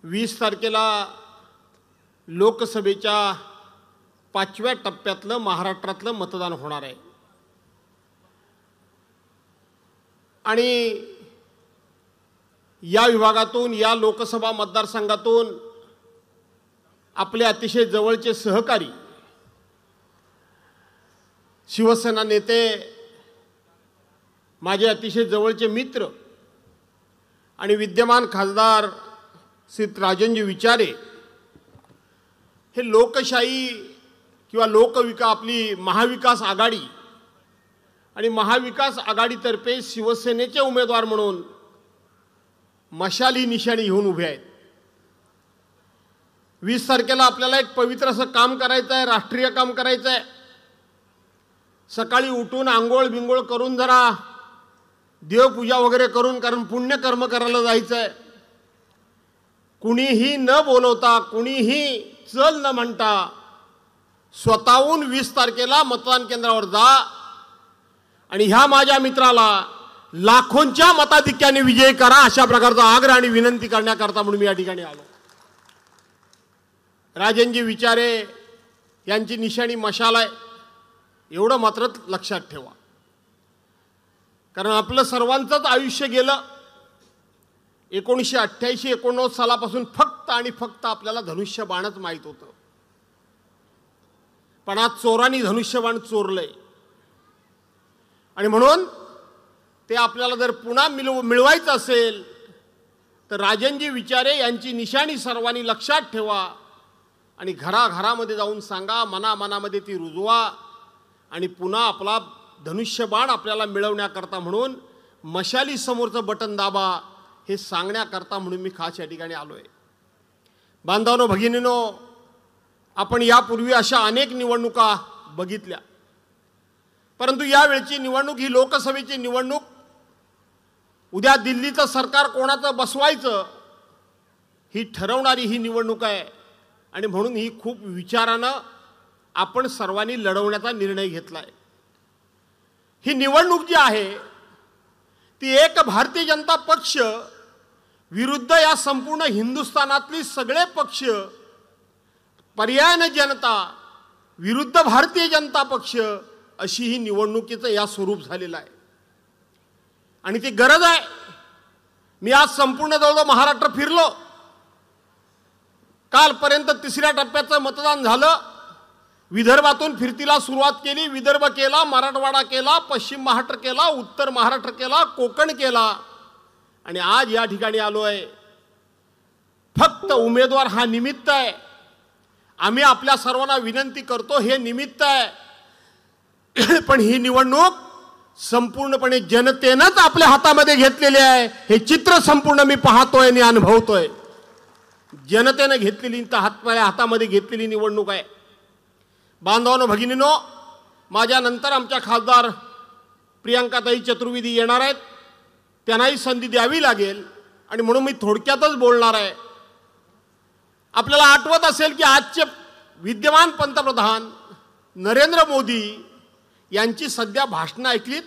20 तारखेला लोकसभेच्या 5व्या टप्प्यातलं महाराष्ट्रातलं मतदान होणार आहे आणि या विभागातून या लोकसभा मतदारसंघातून आपले अतिशय जवळचे सहकारी शिवसेना नेते माझे अतिशय जवळचे मित्र आणि विद्यमान खासदार श्री राजनजी विचारे हे लोकशाही किंवा आपली महाविकास आघाडी आणि महाविकास आघाडीतर्फे शिवसेनेचे उमेदवार म्हणून मशाली निशाणी घेऊन उभे आहेत। 20 तारखेला आपल्याला एक पवित्र असं काम करायचं आहे, राष्ट्रीय काम करायचं आहे। सकाळी उठून आंघोळ बिंगोळ करून जरा देवपूजा वगैरे करून कारण पुण्यकर्म करायला जायचं आहे। कुणीही न बोलवता कुणीही चल न म्हणता स्वतःहून 20 तारखेला मतदान केंद्रावर जा आणि ह्या माझ्या मित्राला लाखोंच्या मताधिक्याने विजयी करा अशा प्रकारचा आग्रह आणि विनंती करण्याकरता म्हणून मी या ठिकाणी आलो। राजनजी विचारे यांची निशाणी मशाल आहे एवढं मात्र लक्षात ठेवा, कारण आपलं सर्वांचंच आयुष्य गेलं 1988-19 सालापासून फक्त आणि फक्त आपल्याला धनुष्यबाणच माहित होतं, पण आज चोरांनी धनुष्यबाण चोरलंय आणि म्हणून ते आपल्याला जर पुन्हा मिळवायचं असेल तर राजनजी विचारे यांची निशाणी सर्वांनी लक्षात ठेवा आणि घराघरामध्ये जाऊन सांगा, मनामनामध्ये ती रुजवा आणि पुन्हा आपला धनुष्यबाण आपल्याला मिळवण्याकरता म्हणून मशाली समोरचं बटन दाबा हे सांगण्याकरता म्हणून मी खास या ठिकाणी आलोय। बांधवांनो भगिनींनो, आपण यापूर्वी अशा अनेक निवडणुका बघितल्या, परंतु यावेळची निवडणूक ही लोकसभेची निवडणूक, उद्या दिल्लीचं सरकार कोणाचं बसवायचं ही ठरवणारी ही निवडणूक आहे आणि म्हणून ही खूप विचारानं आपण सर्वांनी लढवण्याचा निर्णय घेतला आहे। ही निवडणूक जी आहे ती एक भारतीय जनता पक्ष विरुद्ध या संपूर्ण हिंदुस्थानातली सगळे पक्ष, पर्यायी जनता विरुद्ध भारतीय जनता पक्ष अशी ही निवडणुकीचं या स्वरूप झालेलं आहे आणि ती गरज आहे। मी आज संपूर्ण जवळ महाराष्ट्र फिरलो, कालपर्यंत 3ऱ्या टप्प्याचं मतदान झालं। विदर्भातून फिरतीला सुरुवात केली, विदर्भ केला, मराठवाडा केला, पश्चिम महाराष्ट्र केला, उत्तर महाराष्ट्र केला, कोकण केला आणि आज या ठिकाणी आलोय। फक्त उमेदवार हा निमित्त आहे, आम्ही आपल्या सर्वांना विनंती करतो हे निमित्त आहे, पण ही निवडणूक संपूर्णपणे जनतेनंच आपल्या हातामध्ये घेतलेली आहे हे चित्र संपूर्ण मी पाहतोय आणि अनुभवतोय। जनतेने घेतलेली हातामध्ये घेतलेली निवडणूक आहे। बांधवांनो भगिनींनो, माझ्यानंतर आमच्या खासदार प्रियंकाताई चतुर्वेदी येणार आहेत, त्यांनाही संधी द्यावी लागेल आणि म्हणून मी थोडक्यातच बोलणार आहे। आपल्याला आठवत असेल की आजचे विद्यमान पंतप्रधान नरेंद्र मोदी यांची सध्या भाषणं ऐकलीत,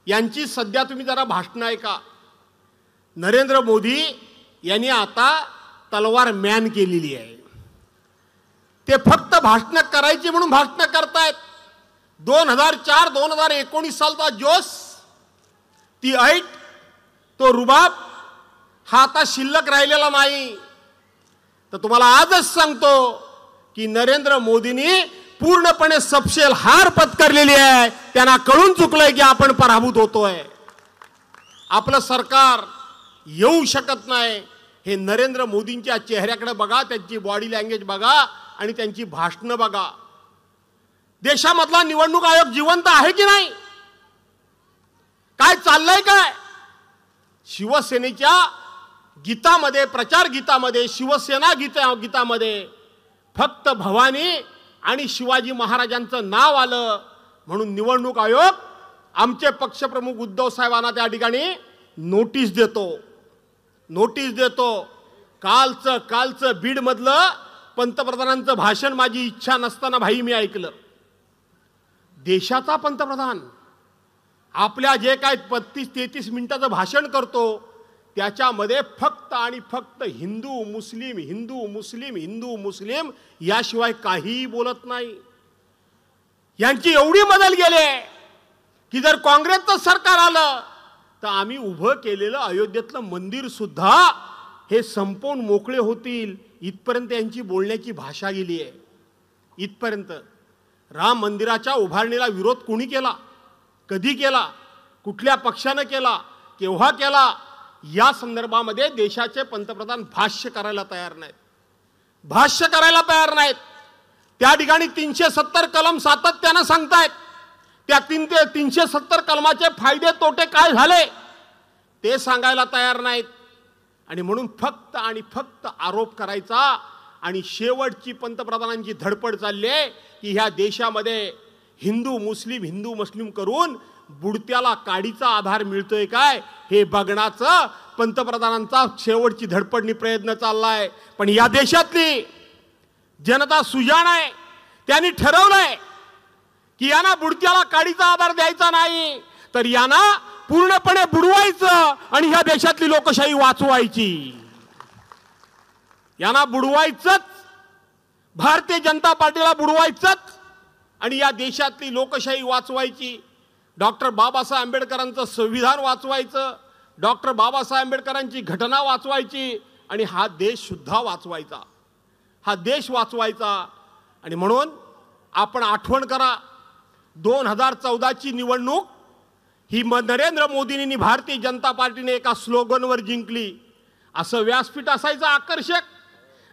यांची सध्या तुम्ही जरा भाषणं ऐका। नरेंद्र मोदी यांनी आता तलवार मॅन केलेली आहे, ते फक्त भाषण करायची म्हणून भाषण करतायत। 2004-2019 सालचा जोश, ती ऐट, तो रुबाब हा आता शिल्लक राहिलेला नाही। तर तुम्हाला आजच सांगतो की नरेंद्र मोदींनी पूर्णपणे सपशेल हार पत्करलेली आहे, त्यांना कळून चुकलंय की आपण पराभूत होतोय, आपलं सरकार येऊ शकत नाही। हे नरेंद्र मोदींच्या चेहऱ्याकडे बघा, त्यांची बॉडी लँग्वेज बघा आणि त्यांची भाषणं बघा। देशामधला निवडणूक आयोग जिवंत आहे की नाही, काय चाललंय काय? शिवसेनेच्या गीतामध्ये, प्रचार गीतामध्ये, शिवसेना गीतामध्ये फक्त भवानी आणि शिवाजी महाराजांचं नाव आलं म्हणून निवडणूक आयोग आमचे पक्षप्रमुख उद्धव साहेबांना त्या ठिकाणी नोटीस देतो। कालचं बीड मधलं पंतप्रधानांचं भाषण माझी इच्छा नसताना भाई मी ऐकलं। देशाचा पंतप्रधान आपल्या जे काय 32-33 मिनिटाचं भाषण करतो त्याच्यामध्ये फक्त आणि फक्त हिंदू मुस्लिम हिंदू मुस्लिम हिंदू मुस्लिम याशिवाय काहीही बोलत नाही. यांची एवढी बदल गेले की जर काँग्रेसचं सरकार आलं तर आम्ही उभं केलेलं अयोध्येतलं मंदिर सुद्धा हे संपवून मोकळे होतील इथपर्यंत यांची बोलण्याची भाषा गेली आहे. इथपर्यंत राम मंदिराच्या उभारणीला विरोध कोणी केला, कधी केला, कुठल्या पक्षानं केला, केव्हा केला, या संदर्भामध्ये देशाचे पंतप्रधान भाष्य करायला तयार नाहीत. भाष्य करायला तयार नाहीत. त्या ठिकाणी 370 कलम सातत्यानं सांगतायत. त्या 370 कलमाचे फायदे तोटे काय झाले ते सांगायला तयार नाहीत. आणि म्हणून फक्त आणि फक्त आरोप करायचा. आणि शेवटची पंतप्रधानांची धडपड चालली आहे की ह्या देशामध्ये हिंदू मुस्लिम करून बुडत्याला काडीचा आधार मिळतोय काय हे बघण्याचं पंतप्रधानांचा शेवटची धडपडणी प्रयत्न चाललाय. पण या देशातली जनता सुजाण आहे. त्यांनी ठरवलंय की यांना बुडत्याला काडीचा आधार द्यायचा नाही, तर यांना पूर्णपणे बुडवायचं आणि ह्या देशातली लोकशाही वाचवायची. यांना बुडवायचंच, भारतीय जनता पार्टीला बुडवायचंच आणि या देशातली लोकशाही वाचवायची. डॉक्टर बाबासाहेब आंबेडकरांचं संविधान वाचवायचं, डॉक्टर बाबासाहेब आंबेडकरांची घटना वाचवायची आणि हा देश सुद्धा वाचवायचा. हा देश वाचवायचा. आणि म्हणून आपण आठवण करा, 2014ची निवडणूक ही नरेंद्र मोदींनी भारतीय जनता पार्टीने एका स्लोगनवर जिंकली. असं व्यासपीठ असायचं आकर्षक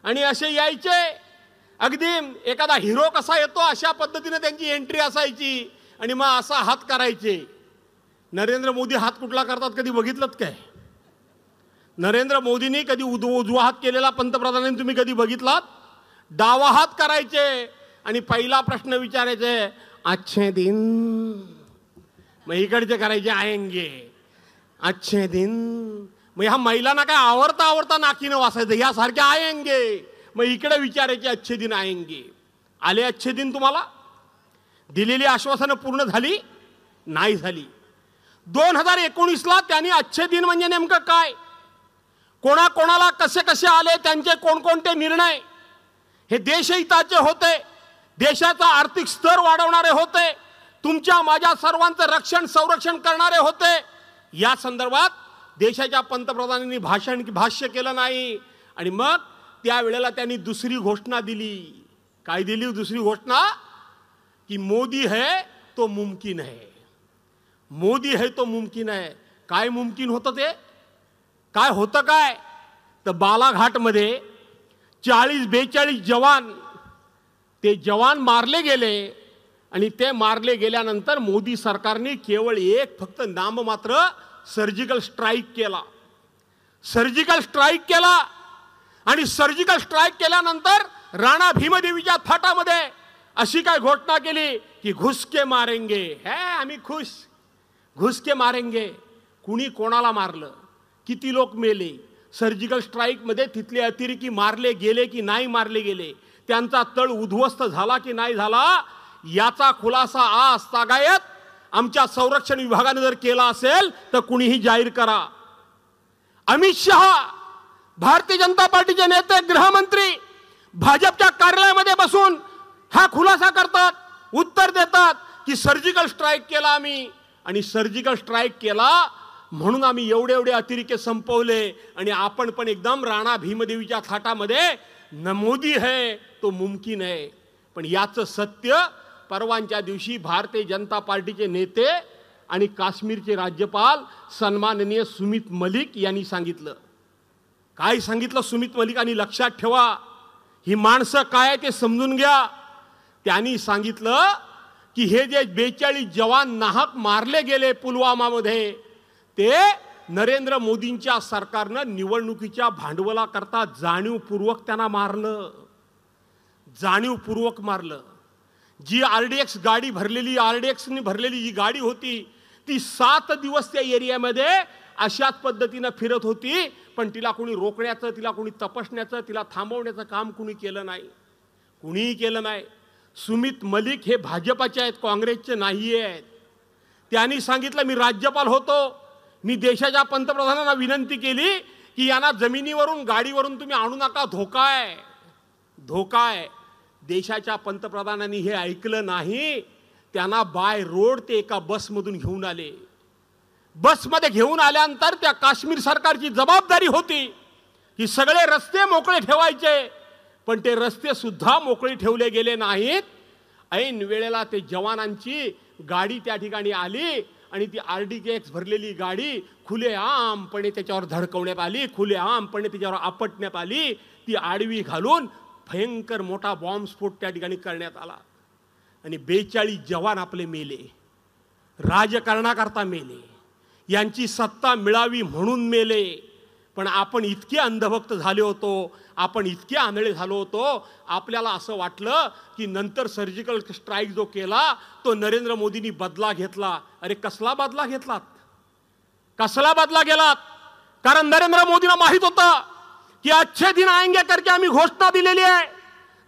आणि असे यायचे, अगदी एखादा हिरो कसा येतो अशा पद्धतीने त्यांची एंट्री असायची आणि मग असा हात करायचे. नरेंद्र मोदी हात कुठला करतात कधी बघितलं काय? नरेंद्र मोदींनी कधी उजवा हात केलेला पंतप्रधानांनी तुम्ही कधी बघितलात? डावा हात करायचे आणि पहिला प्रश्न विचारायचे, अच्छे दिन. मग इकडचे करायचे आएंगे, अच्छे दिन. मग ह्या महिलांना काय आवडता नाकीनं वाचायचं, यासारखे आएंगे. मग इकडे विचारायचे अच्छे दिन आएंगे. आले अच्छे दिन? तुम्हाला दिलेली आश्वासनं पूर्ण झाली नाही झाली. 2019ला त्यांनी अच्छे दिन म्हणजे नेमकं काय, कोणाकोणाला कसे कसे आले, त्यांचे कोणकोणते निर्णय हे देशहिताचे होते, देशाचा आर्थिक स्तर वाढवणारे होते, तुमच्या माझ्या सर्वांचं रक्षण संरक्षण करणारे होते, या संदर्भात देशाच्या पंतप्रधानांनी भाष्य केलं नाही. आणि मग त्यावेळेला त्यांनी दुसरी घोषणा दिली. काय दिली दुसरी घोषणा? की मोदी है तो मुमकिन है. मोदी है तो मुमकिन है. काय मुमकिन होतं ते? काय होतं काय? तर बालाघाटमध्ये 40-42 जवान, ते जवान मारले गेले आणि ते मारले गेल्यानंतर मोदी सरकारने केवळ एक फक्त नाममात्र सर्जिकल स्ट्राईक केला. सर्जिकल स्ट्राईक केला आणि सर्जिकल स्ट्राईक केल्यानंतर राणा भीमदेवीच्या थाटामध्ये अशी काय घोषणा केली की घुस के मारेंगे. है आम्ही खुश, घुस के मारेंगे. कुणी कोणाला मारलं, किती लोक मेले, सर्जिकल स्ट्राईकमध्ये तिथले अतिरेकी मारले गेले की नाही मारले गेले, त्यांचा तळ उद्ध्वस्त झाला की नाही झाला, याचा खुलासा आज तागायत आमच्या संरक्षण विभागाने जर केला असेल तर कुणीही जाहीर करा. अमित शहा, भारतीय जनता पार्टीचे नेते, गृहमंत्री भाजपच्या कार्यालयामध्ये बसून हा खुलासा करतात, उत्तर देतात की सर्जिकल स्ट्राईक केला आम्ही आणि सर्जिकल स्ट्राईक केला म्हणून आम्ही एवढे एवढे अतिरेकी संपवले आणि आपण पण एकदम राणा भीमदेवीच्या थाटामध्ये मोदी है तो मुमकिन है. पण याचं सत्य परवांच्या दिवशी भारतीय जनता पार्टीचे नेते आणि काश्मीरचे राज्यपाल सन्माननीय सुमित मलिक यांनी सांगितलं. काय सांगितलं सुमित मलिकांनी? लक्षात ठेवा, ही माणसं काय ते समजून घ्या. त्यांनी सांगितलं की हे जे 42 जवान नाहक मारले गेले पुलवामामध्ये, ते नरेंद्र मोदींच्या सरकारनं निवडणुकीच्या भांडवलाकरता जाणीवपूर्वक त्यांना मारलं, जाणीवपूर्वक मारलं. जी RDX गाडी भरलेली, RDXने भरलेली जी गाडी होती ती 7 दिवस त्या एरियामध्ये अशाच पद्धतीनं फिरत होती, पण तिला कोणी रोखण्याचं, तिला कोणी तपासण्याचं, तिला थांबवण्याचं काम कोणी केलं नाही, कुणीही केलं नाही. सुमित मलिक हे भाजपाचे आहेत, काँग्रेसचे नाही आहेत. त्यांनी सांगितलं मी राज्यपाल होतो, मी देशाच्या पंतप्रधानांना विनंती केली की यांना जमिनीवरून गाडीवरून तुम्ही आणू नका, धोका आहे, धोका आहे. देशाच्या पंतप्रधानांनी हे ऐकलं नाही. त्यांना बाय रोड ते एका बसमधून घेऊन आले. बसमध्ये घेऊन आल्यानंतर त्या काश्मीर सरकारची जबाबदारी होती की सगळे रस्ते मोकळे ठेवायचे, पण ते रस्ते सुद्धा मोकळे ठेवले गेले नाहीत. ऐन वेळेला ते जवानांची गाडी त्या ठिकाणी आली आणि ती RDX भरलेली गाडी खुलेआमपणे त्याच्यावर धडकवण्यात आली, खुलेआमपणे त्याच्यावर आपटण्यात आली. ती आडवी घालून भयंकर मोठा बॉम्बस्फोट त्या ठिकाणी करण्यात आला आणि 42 जवान आपले मेले, राजकारणाकरता मेले, यांची सत्ता मिळावी म्हणून मेले. पण आपण इतके अंधभक्त झाले होतो, आपण इतके आंधळे झालो होतो, आपल्याला असं वाटलं की नंतर सर्जिकल स्ट्राईक जो केला तो नरेंद्र मोदींनी बदला घेतला. अरे कसला बदला घेतलात, कसला बदला गेलात? कारण नरेंद्र मोदींना माहित होतं की अच्छे दिन आएंगे करके आम्ही घोषणा दिलेली आहे.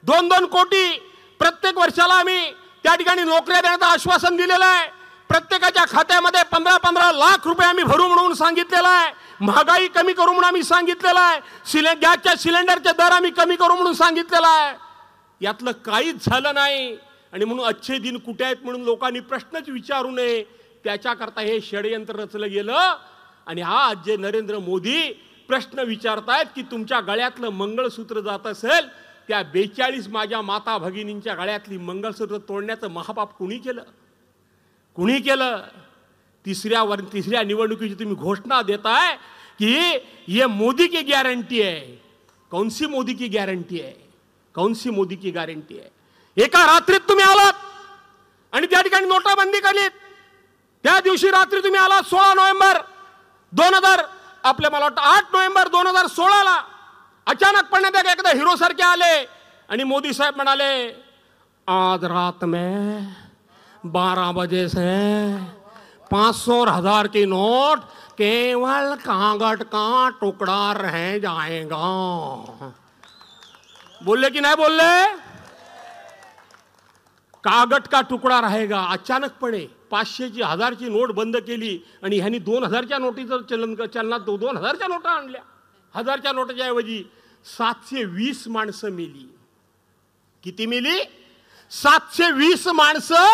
2-2 कोटी प्रत्येक वर्षाला आम्ही त्या ठिकाणी नोकऱ्या देण्याचं आश्वासन दिलेलं आहे. प्रत्येकाच्या खात्यामध्ये 15-15 लाख रुपये आम्ही भरू म्हणून सांगितलेलं आहे. महागाई कमी करू म्हणून आम्ही सांगितलेलं आहे. गॅसच्या सिलेंडरचे दर आम्ही कमी करू म्हणून सांगितलेलं आहे. यातलं काहीच झालं नाही आणि म्हणून अच्छे दिन कुठे आहेत म्हणून लोकांनी प्रश्नच विचारू नये, त्याच्याकरता हे षडयंत्र रचलं गेलं. आणि आज जे नरेंद्र मोदी प्रश्न विचारतायत की तुमच्या गळ्यातलं मंगळसूत्र जात असेल, त्या 42 माझ्या माता भगिनींच्या गळ्यातली मंगळसूत्र तोडण्याचं महापाप कुणी केलं, कुणी केलं? तिसऱ्या निवडणुकीची तुम्ही घोषणा देताय कि ये मोदी की गारंटी है. कौन सी मोदी की गारंटी है, कौन सी मोदी की गारंटी है? एका रात्रीत तुम्ही आलात आणि त्या ठिकाणी नोटाबंदी केलीत. त्या दिवशी रात्री तुम्ही आलात 16 नोव्हेंबर 2000 आपल्या मला वाटतं 8 नोव्हेंबर 2016ला अचानकपणे ते एकदा हिरो सारखे आले आणि मोदी साहेब म्हणाले आज रात में 12 बजे से 500 और 1000 की नोट केवल कागज का टुकड़ा रह जाएगा. बोलले की नाही बोलले? कागज का तुकडा रहेगा. अचानकपणे 500ची 1000ची नोट बंद केली आणि ह्यांनी 2000च्या नोटीचं चलनात 2000च्या नोटा आणल्या. 1000च्या नोटाच्या ऐवजी 720 माणसं मेली. किती मेली? 720 माणसं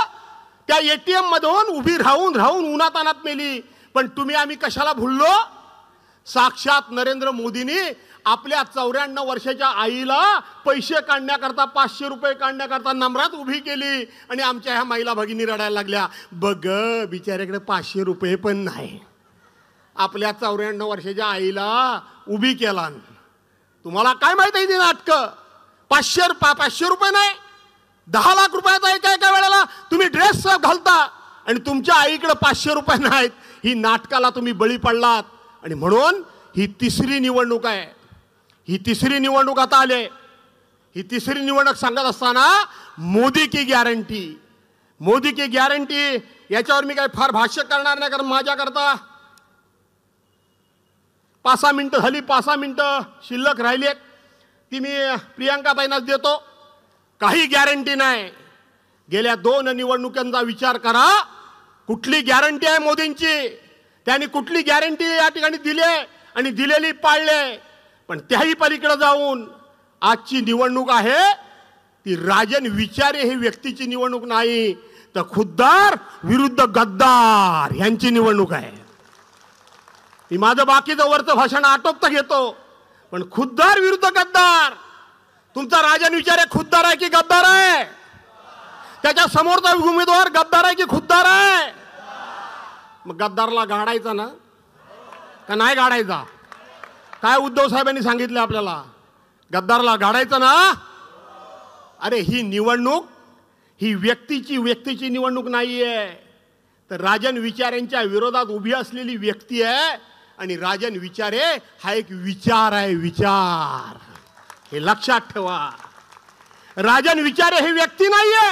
त्या ATM मधून उभी राहून उन्हातानात मेली. पण तुम्ही आम्ही कशाला भुललो? साक्षात नरेंद्र मोदींनी आपल्या 94 वर्षाच्या आईला पैसे काढण्याकरता 500 रुपये काढण्याकरता नम्रात उभी केली आणि आमच्या ह्या महिला भगिनी रडायला लागल्या. बघ बिचाऱ्याकडे 500 रुपये पण नाही. आपल्या 94 वर्षाच्या आईला उभी केला. तुम्हाला काय माहिती आहे ती नाटकं? 500 रुपये नाही, 10 लाख रुपयाचा एका वेळेला तुम्ही ड्रेस घालता आणि तुमच्या आईकडे 500 रुपये नाहीत. ही नाटकाला तुम्ही बळी पडलात. आणि म्हणून ही तिसरी निवडणूक आहे. ही तिसरी निवडणूक आता आले. ही तिसरी निवडणूक सांगत असताना मोदी की गॅरंटी, मोदी की गॅरंटी याच्यावर मी काय फार भाष्य करणार नाही, कारण माझ्याकरता 5-6 मिनिटं झाली, 5-6 मिनिटं शिल्लक राहिली आहेत, ती मी प्रियांकाताईंनाच देतो. काही गॅरंटी नाही. गेल्या 2 निवडणुकांचा विचार करा, कुठली गॅरंटी आहे मोदींची? त्यांनी कुठली गॅरंटी या ठिकाणी दिली आणि दिलेली पाळले. पण त्याही पलीकडे जाऊन आजची निवडणूक आहे ती राजन विचारे ही व्यक्तीची निवडणूक नाही, तर खुद्दार विरुद्ध गद्दार यांची निवडणूक आहे. मी माझं बाकीचं वरचं भाषण आटोपता घेतो, पण खुद्दार विरुद्ध गद्दार. तुमचा राजन विचारे खुद्दार आहे की गद्दार आहे? त्याच्या समोरचा उमेदवार गद्दार आहे की खुद्दार आहे? मग गद्दारला गाडायचा ना का नाही गाडायचा? काय उद्धव साहेबांनी सांगितलं आपल्याला? गद्दारला गाडायचं ना? अरे ही निवडणूक ही व्यक्तीची निवडणूक नाहीये, तर राजन विचारेंच्या विरोधात उभी असलेली व्यक्ती आहे. आणि राजन विचारे हा एक विचार आहे, विचार. हे लक्षात ठेवा. राजन विचारे हे व्यक्ती नाहीये.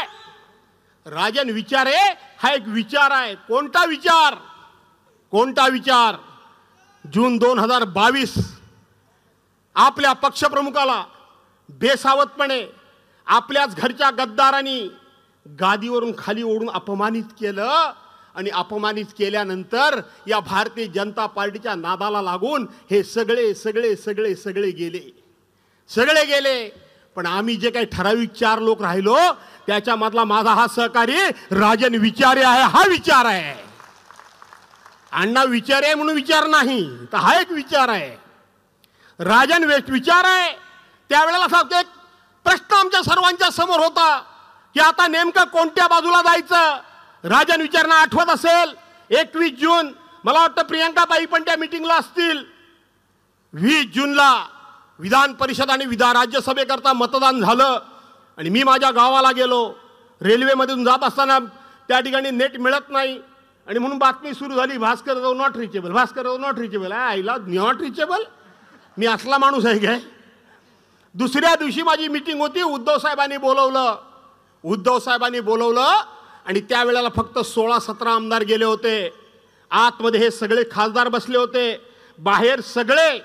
राजन विचारे हा एक विचार आहे. कोणता विचार? कोणता विचार? जून 2022 आपल्या पक्षप्रमुखाला बेसावतपणे आपल्याच घरच्या गद्दारांनी गादीवरून खाली ओढून अपमानित केलं आणि अपमानित केल्यानंतर या भारतीय जनता पार्टीच्या नादाला लागून हे सगळे गेले. पण आम्ही जे काही ठराविक 4 लोक राहिलो त्याच्यामधला माझा हा सहकारी राजन विचारे आहे. हा विचार आहे, अण्णा विचार आहे म्हणून विचार नाही, तर हा एक विचार आहे. राजन विचार आहे. त्यावेळेला सांगतो एक प्रश्न आमच्या सर्वांच्या समोर होता की आता नेमकं कोणत्या बाजूला जायचं. राजन विचारांना आठवत असेल 21 जून, मला वाटतं प्रियंकाबाई पण त्या मीटिंगला असतील. 20 जूनला विधान परिषद आणि राज्यसभेकरता मतदान झालं आणि मी माझ्या गावाला गेलो. रेल्वेमधून जात असताना त्या ठिकाणी नेट मिळत नाही आणि म्हणून बातमी सुरू झाली, भास्कर जाऊ नॉट रिचेबल, भास्कर जाऊ नॉट रिचेबल. आईला नॉट रिचेबल, मी असला माणूस आहे काय. दुसऱ्या दिवशी माझी मीटिंग होती. उद्धव साहेबांनी बोलवलं आणि त्यावेळेला फक्त 16-17 आमदार गेले होते. आतमध्ये हे सगळे खासदार बसले होते. बाहेर सगळे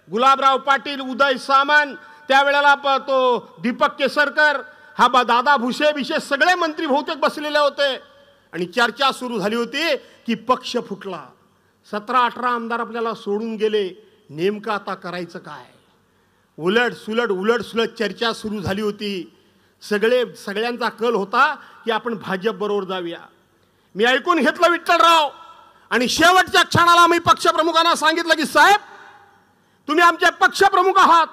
गुलाबराव पाटील, उदय सामंत, त्यावेळेला तो दीपक केसरकर, हा दादा भुसे सगळे मंत्री बहुतेक बसलेले होते आणि चर्चा सुरू झाली होती की पक्ष फुटला. 17-18 आमदार आपल्याला सोडून गेले. नेमकं आता करायचं काय. उलट सुलट चर्चा सुरू झाली होती. सगळ्यांचा कल होता की आपण भाजप बरोबर जाऊया. मी ऐकून घेतलं विठ्ठलराव आणि शेवटच्या क्षणाला मी पक्षप्रमुखांना सांगितलं की साहेब, तुम्ही आमचे पक्षप्रमुख आहात,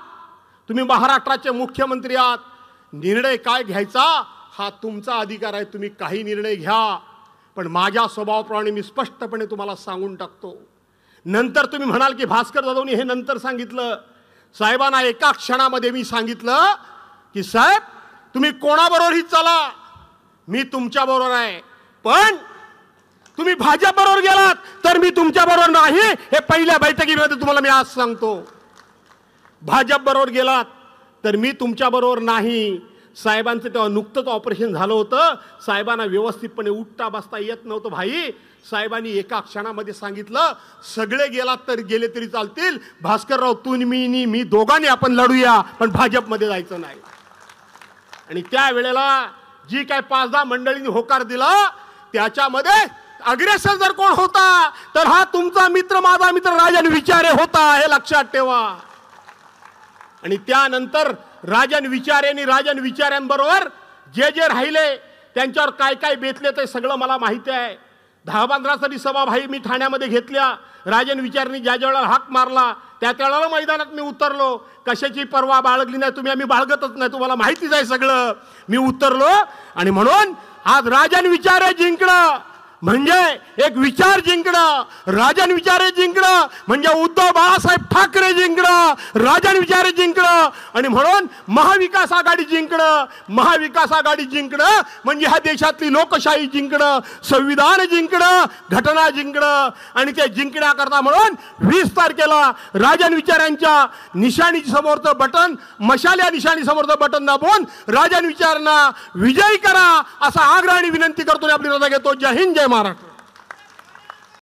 तुम्ही महाराष्ट्राचे मुख्यमंत्री आहात, निर्णय काय घ्यायचा हा तुमचा अधिकार आहे, तुम्ही काही निर्णय घ्या, पण माझ्या स्वभावाप्रमाणे मी स्पष्टपणे तुम्हाला सांगून टाकतो. नंतर तुम्ही म्हणाल की भास्कर जाधवनी हे नंतर सांगितलं. साहेबांना एका क्षणामध्ये मी सांगितलं की साहेब तुम्ही कोणाबरोबरही चला, मी तुमच्या बरोबर आहे, पण तुम्ही भाजप बरोबर गेलात तर मी तुमच्या बरोबर नाही. हे पहिल्या बैठकीमध्ये तुम्हाला मी आज सांगतो. भाजप बरोबर गेलात तर मी तुमच्या बरोबर नाही. साहेबांचं तेव्हा नुकतंच ऑपरेशन झालं होतं. साहेबांना व्यवस्थितपणे उठता बसता येत नव्हतं. भाई, साहेबांनी एका क्षणामध्ये सांगितलं सगळे गेलात तर गेले तरी चालतील, भास्करराव तू मी दोघांनी आपण लढूया, पण भाजपमध्ये जायचं नाही. आणि त्यावेळेला जी काय 5-10 मंडळींनी होकार दिला त्याच्यामध्ये अग्रेसर जर कोण होता तर हा तुमचा मित्र, माझा मित्र राजन विचारे होता, हे लक्षात ठेवा. आणि त्यानंतर राजन विचाऱ्यांबरोबर जे राहिले त्यांच्यावर काय काय बेतले ते सगळं मला माहिती आहे. 10-15 तरी सभा भाई मी ठाण्यामध्ये घेतल्या. राजन विचारनी ज्या वेळेला हाक मारला त्या वेळेला मैदानात मी उतरलो. कशाची पर्वा बाळगली नाही, आम्ही बाळगतच नाही, तुम्हाला माहितीच आहे सगळं. मी उतरलो आणि म्हणून आज राजन विचारे जिंकणं म्हणजे एक विचार जिंकणं, राजन विचारे जिंकणं म्हणजे उद्धव बाळासाहेब ठाकरे जिंकणं, राजन विचारे जिंकणं. आणि म्हणून महाविकास आघाडी जिंकणं म्हणजे ह्या देशातली लोकशाही जिंकणं, संविधान जिंकणं, घटना जिंकणं. आणि ते जिंकण्याकरता म्हणून 20 तारखेला राजन विचारांच्या निशाणी समोरचं बटन, मशाल्या निशाणी समोरचं बटन दाबून राजन विचारांना विजयी करा असा आग्रह आणि विनंती करतो. आपली रजा घेतो. जय हिंद, जय महाराष्ट्र.